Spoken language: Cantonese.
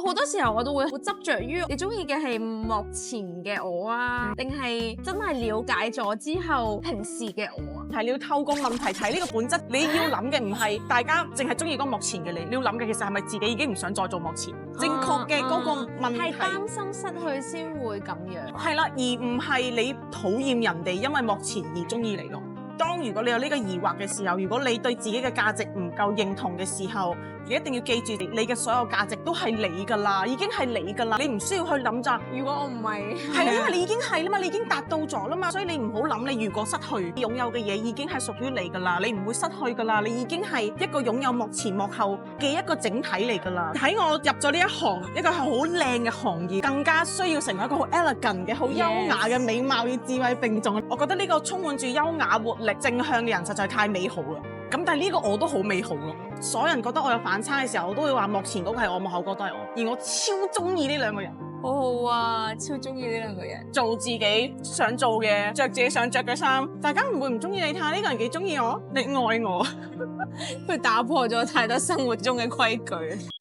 我好多時候我都會好執着於你中意嘅係幕前嘅我啊，定係真係了解咗之後平時嘅我啊？係你要透過問題睇呢個本質，你要諗嘅唔係大家淨係中意嗰個幕前嘅你要諗嘅其實係咪自己已經唔想再做幕前？正確嘅嗰個問題係擔心失去先會咁樣。係啦，而唔係你討厭人哋因為幕前而中意你咯。當如果你有呢個疑惑嘅時候，如果你對自己嘅價值唔夠認同嘅時候，你一定要記住，你嘅所有價值都係你㗎啦，已經係你㗎啦，你唔需要去諗咋。如果我唔係，係啊，因為你已經係啦嘛，你已經達到咗啦嘛，所以你唔好諗你如果失去擁有嘅嘢已經係屬於你㗎啦，你唔會失去㗎啦，你已經係一個擁有幕前幕後嘅一個整體嚟㗎啦。喺我入咗呢一行，一個係好靚嘅行業，更加需要成為一個好 elegant 嘅、好優雅嘅美貌與智慧並重。我覺得呢個充滿住優雅活力、正向嘅人實在太美好啦。咁但係呢個我都好美好咯。所有人覺得我有反差嘅時候，我都會話幕前嗰個係我，幕後嗰個都係我，而我超中意呢兩個人。好好啊，超中意呢兩個人，做自己想做嘅，着自己想着嘅衫，大家唔會唔中意你。睇下呢個人幾中意我，你愛我，佢打破咗太多生活中嘅規矩。